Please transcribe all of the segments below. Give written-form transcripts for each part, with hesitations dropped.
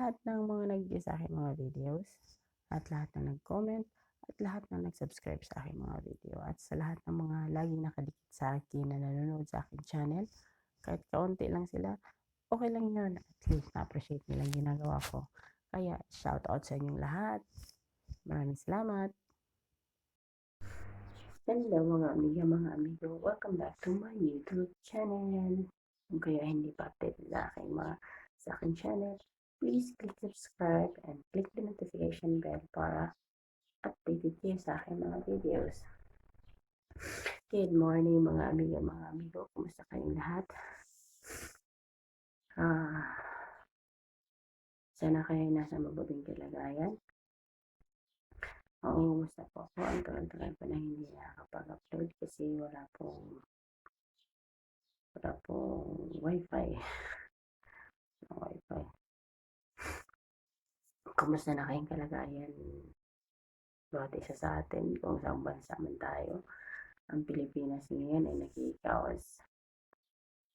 lahat ng mga nag-view sa aking mga videos, at lahat ng nag-comment, at lahat ng nag-subscribe sa aking mga video, at sa lahat ng mga laging nakadikit sa akin na nanonood sa aking channel. Kahit kaunti lang sila, okay lang yun. At least na-appreciate nilang ginagawa ko. Kaya shout out sa inyong lahat. Maraming salamat. Hello mga amiga, mga amigo. Welcome back to my YouTube channel. Kung kayo hindi pa updated sa aking channel, please click subscribe and click the notification bell para updated kayo sa aking mga videos. Good morning mga amiga, mga amigo. Kumusta kayong lahat? Sana kayo nasa mabuting kalagayan. Oo, kumusta po ako? Ang tagal-tagal pa na hindi nakakapag-upload kasi wala pong wifi. Kumusta na kayong kalagayan? Bawat isa sa atin, kung saan bansa man tayo. Ang Pilipinas ngayon ay nag-i-chaos.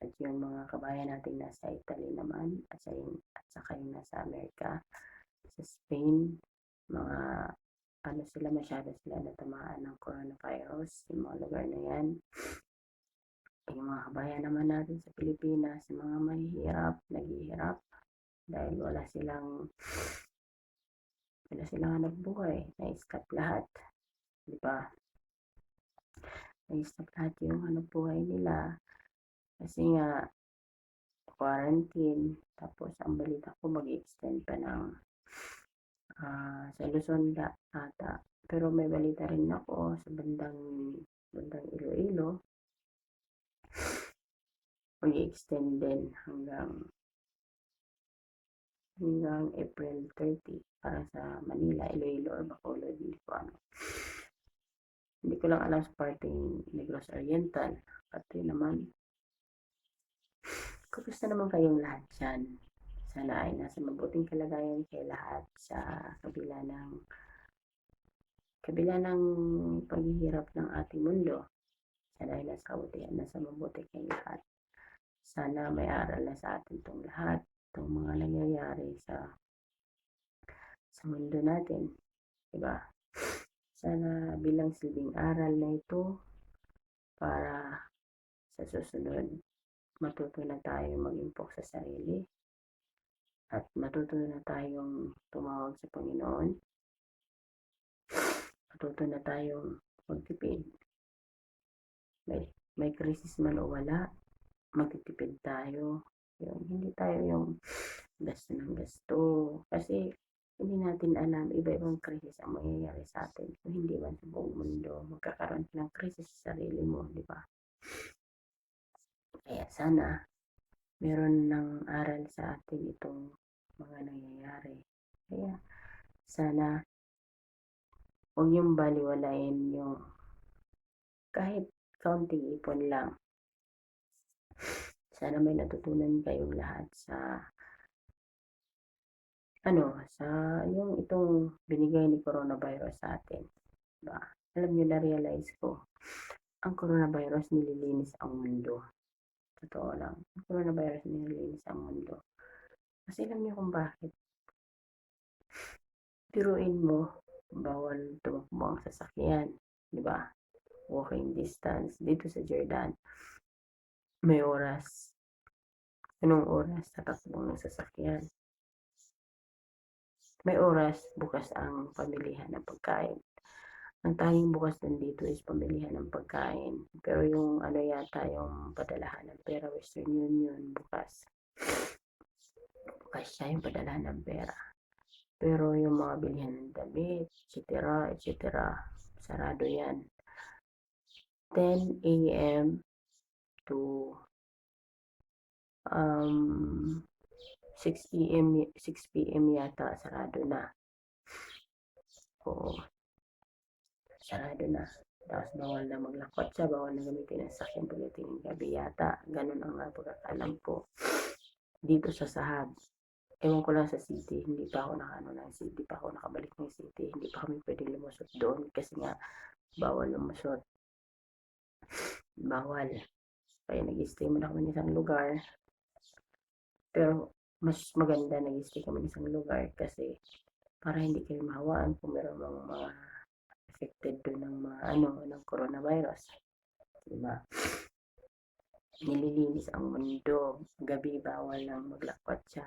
At yung mga kabayan natin nasa Italy naman, at saka yung nasa Amerika, sa Spain, masyado sila natamaan ng coronavirus, yung mga lugar na yan. Yung mga kabayan naman natin sa Pilipinas, yung mga mahihirap, naghihirap, dahil wala silang hanap buhay, na-stop lahat, di ba? Na-stop lahat yung hanap buhay nila, kasi nga, quarantine, tapos ang balita ko mag-extend pa ng sa Luzon ata. Pero may balita rin ako sa bandang Iloilo, mag-extend din hanggang April 30 para sa Manila, Iloilo or Bacolod, hindi ko lang alam sa parting Negros Oriental. Pati naman, kumusta naman kayong lahat dyan? Sana ay nasa mabuting kalagayan kayo lahat sa kabila ng paghihirap ng ating mundo. Sana ay nasa mabuti kayong lahat. Sana may aral na sa atin itong lahat, itong mga nangyayari sa mundo natin. Diba? Sana bilang silbing aral na ito para sa susunod matuto na tayong mag-impok sa sarili at matuto na tayong tumawag sa Panginoon. Matuto na tayong magtipid. May krisis man o wala, magtitipid tayo. Hindi tayo yung gasto ng gasto. Kasi hindi natin alam, iba-ibang krisis ang mangyayari sa atin. Kung hindi man sa buong mundo, magkakaroon ng krisis sa sarili mo, di ba? Kaya sana, meron ng aral sa atin itong mga nangyayari. Kaya, sana, huwag yung baliwalain yung kahit kaunting ipon lang. Sana may natutunan kayong lahat sa itong binigay ni coronavirus sa atin. Diba? Alam nyo, na-realize ko, ang coronavirus nililinis ang mundo. Totoo lang. Ang coronavirus nililinis ang mundo. Kasi alam nyo kung bakit. Biruin mo, bawal tumakbo ang sasakyan. Diba? Walking distance. Dito sa Jordan, may oras. Anong oras sa takbo ng sasakyan? May oras bukas ang pamilihan ng pagkain. Ang tanging bukas din dito is pamilihan ng pagkain. Pero yung yung padalahan ng pera, Western Union, bukas. Bukas siya yung padalahan ng pera. Pero yung mga bilihan ng damit, etc., sarado yan. 10 a.m. to 6 p.m. yata, sarado na. Oo. Sarado na. Tapos bawal na maglakot siya, bawal na gamitin ang sakyan pagdating ng gabi yata. Ganun ang pagkakalam ko. Dito sa Sahag. Ewan ko lang sa city, hindi pa ako nakabalik ng city. Hindi pa kami pwedeng lumusot doon kasi nga bawal lumusot. Bawal. Kaya nag-stay muna kami ng isang lugar. Pero mas maganda nag-stay kami sa isang lugar kasi para hindi kayo mahawaan kung meron mga affected doon ng mga ng coronavirus, di ba? Nililinis ang mundo, gabi bawal lang maglakwatsa.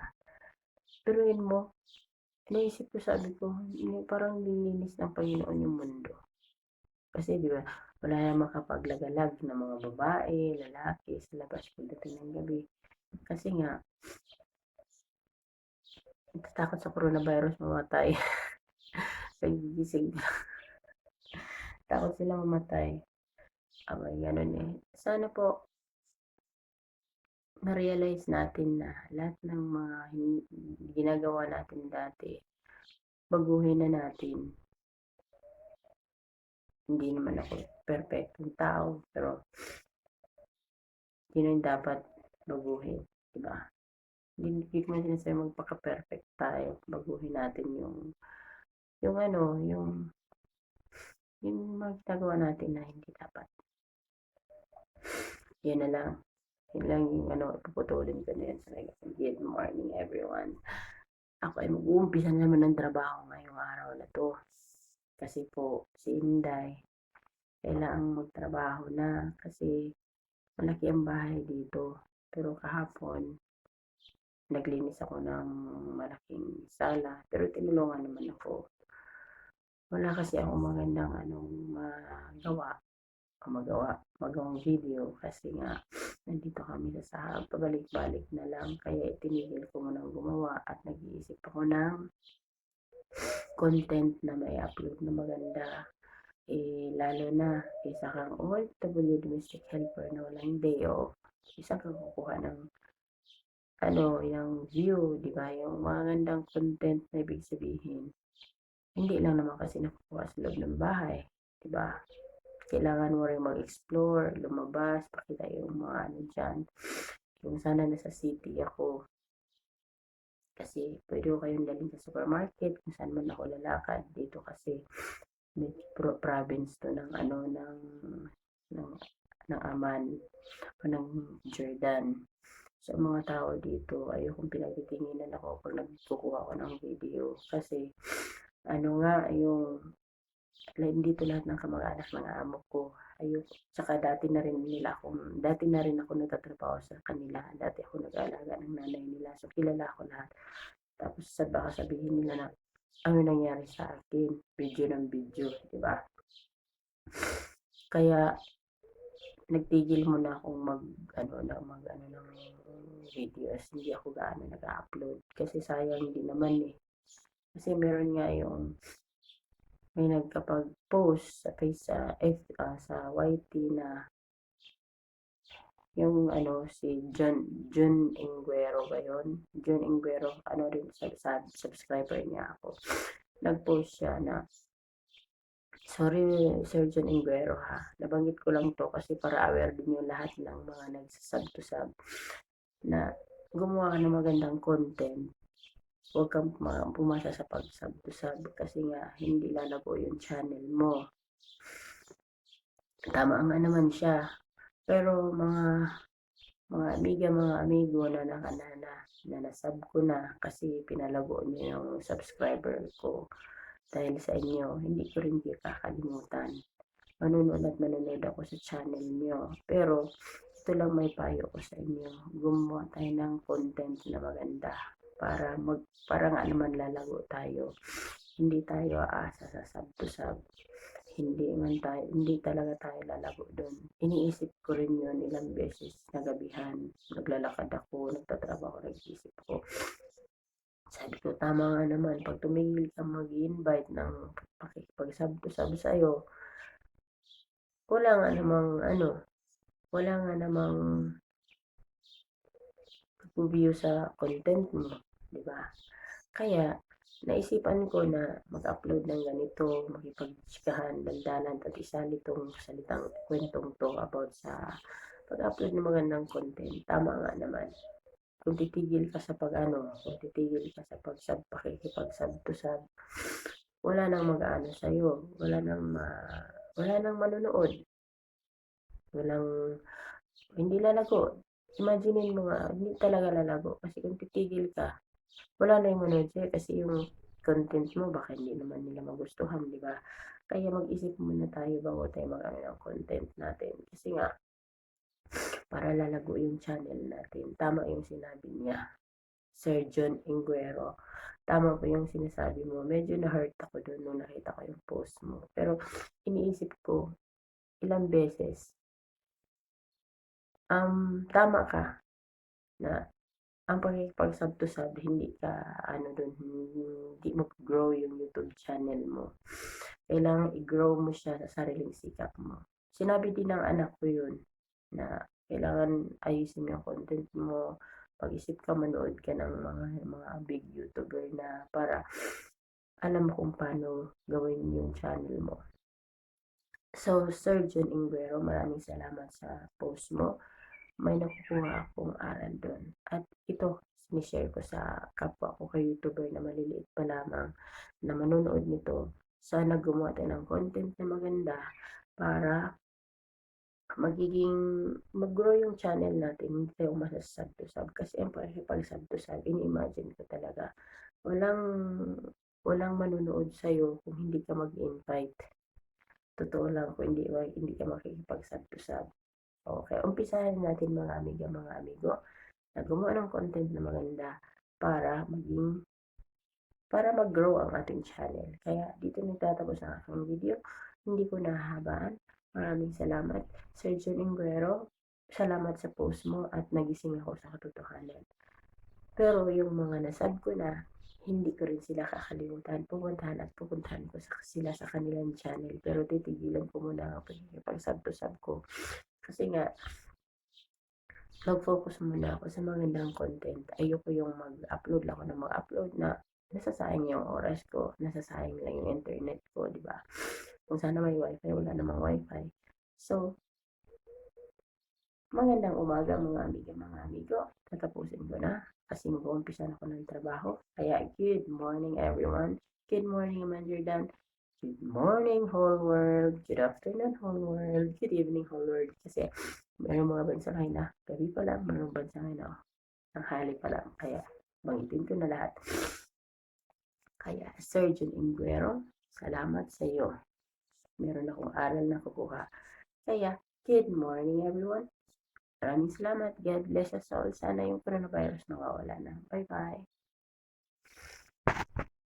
Pero yun mo, naisip ko, sabi ko, parang nilinis ng Panginoon yung mundo. Kasi di ba, wala na makapaglagalag ng mga babae, lalaki sa labas pagdating ng gabi. Kasi nga, natatakot sa coronavirus mamatay. Nagigising, takot sila mamatay. Abay, ganun eh. Sana po, na-realize natin na lahat ng mga ginagawa natin dati, baguhin na natin. Hindi naman ako perfectong tao, pero yun yung dapat baguhin, di ba? Hindi ko man sinasabi magpaka-perfect tayo. Baguhin natin yung yung mga ginagawa natin na hindi dapat. Yan na lang. Yun lang yung puputulin ko na yan. Good morning, everyone. Ako ay mag-uumpisa naman ng trabaho ngayong araw na to. Kasi po, si Inday, kailangang magtrabaho na kasi malaki ang bahay dito. Pero kahapon, naglinis ako ng malaking sala. Pero tinulungan naman ako. Wala kasi ako magandang magawang video kasi nga nandito kami sa sahab, pabalik-balik na lang, kaya itinigil ko munang gumawa at nag-iisip ako ng content na may upload na maganda. Lalo na isa kang OFW domestic helper na walang day off, isa kang kukuha ng yung view, di ba? Yung magandang content na ibig sabihin. Hindi lang naman kasi nakukuha sa loob ng bahay, di ba? Kailangan mo rin mag-explore, lumabas, pakita yung mga dyan. Yung sana nasa city ako. Kasi pwede ko kayong dalhin sa supermarket kung saan man ako lalakad. Dito kasi may province to ng ng Aman o ng Jordan. Sa mga tao dito, ayokong pinagtitinginan ako pag nagkukuha ako ng video. Kasi yung dito lahat ng kamag-anak ng amo ko. Ayoko. Tsaka dati na rin ako nagtatrabaho sa kanila. Dati ako nag-aalaga ng nanay nila. So, kilala ko lahat. Tapos, baka sabihin nila na, ano nangyari sa akin? Video ng video, di ba? Kaya, nagtigil muna akong ng videos. Hindi ako gaano nag-upload. Kasi sayang din naman eh. Kasi meron nga may nagkapag-post sa sa YT na yung si John Inguero ba yun? John Inguero, rin sa subscriber niya ako. Nag-post siya na, sorry Sir John Inguero ha, nabanggit ko lang to kasi para aware din yung lahat ng mga nagsasub to sub na gumawa ka ng magandang content. Huwag kang pumasa sa pag-sub to sub kasi nga hindi lalago yung channel mo. Tama nga naman siya. Pero mga amiga, mga amigo na nasub ko na kasi pinalago niyo yung subscriber ko dahil sa inyo, hindi ko rin kayo kakalimutan. Manonood ako sa channel niyo. Pero ito lang may payo ko sa inyo. Gumawa tayo ng content na maganda para nga naman lalago tayo. Hindi tayo aasa sa sub to sub. Hindi talaga tayo lalago doon. Iniisip ko rin yun ilang beses na gabihan. Naglalakad ako, nagtatrabaho, nag-isip ko. Sabi ko, tama nga naman, pag tumigil ka mag-invite ng pakikipag-sub to sub sa'yo, wala nga namang view sa content mo, di ba? Kaya, naisipan ko na mag-upload ng ganito, makipag-chikahan, daldalan, at isali itong salitang kwentong to about sa pag-upload ng magandang content. Tama nga naman. Kung titigil ka sa pakikipag-sub to sub, wala nang mag-aano sa'yo. Wala nang manonood. Hindi lalago. Imaginin mo nga, hindi talaga lalago kasi kung titigil ka, wala na yung manood sa'yo kasi yung content mo baka hindi naman nila magustuhan, di ba? Kaya mag-isip muna tayo bago tayo mag-ano ng content natin. Kasi nga, para lalago yung channel natin. Tama yung sinabi niya, Sir John Inguero. Tama po yung sinasabi mo. Medyo na-hurt ako doon nung nakita ko yung post mo. Pero iniisip ko, ilang beses, tama ka na ang pakikipag-sub to sub, hindi ka, ano dun, hindi mo grow yung YouTube channel mo. Kailangan i-grow mo siya sa sariling sikap mo. Sinabi din ng anak ko yun, na kailangan ayusin yung content mo, pag-isip ka, manood ka ng mga big YouTuber na para alam mo kung paano gawin yung channel mo. So, Sir John Inguero, maraming salamat sa post mo. May nakukuha akong aral doon. At ito, sinishare ko sa kapwa ko kay YouTuber na maliliit pa lamang na manonood nito. Sana gumawa tayo ng content na maganda para magiging mag-grow yung channel natin, hindi tayo umasa sa sub to sub. Kasi pag sub to sub, ini-imagine ko talaga, walang walang manonood sa'yo kung hindi ka mag-invite. Totoo lang kung hindi ka makikipag-sub to sub. Okay, umpisahan natin mga amiga, mga amigo, na gumawa ng content na maganda para mag-grow ang ating channel. Kaya dito nagtatapos ang aking video. Hindi ko nahahabaan. Maraming salamat. Sir John Inguero, salamat sa post mo at nagising ako sa katotohanan. Pero yung mga nasab ko na, hindi ko rin sila kakalimutan. Pupuntahan ko sila sa kanilang channel. Pero titigilan ko muna ang pag-sub to sub ko. Kasi nga, mag-focus muna ako sa magandang content. Ayoko yung mag-upload lang ako ng mag-upload na nasasayang yung oras ko, nasasayang lang yung internet ko, di ba? Kung sana may wifi, wala namang wifi. So, magandang umaga mga amiga, mga amigo. Tatapusin ko na kasi mag-uumpisa na ako ng trabaho. Kaya good morning everyone. Good morning Amanda Jordan. Good morning whole world. Good afternoon whole world. Good evening whole world. Kasi mayroong mga bansa ngayon na gabi pa lang, mayroong bansa ngayon na tanghali pa lang. Kaya bangitin ko na lahat. Kaya Sir John Inguero, salamat sa iyo. Meron akong aral na kukuha. Kaya good morning everyone. Maraming salamat. God bless us all. Sana yung coronavirus nawawala na. Bye-bye.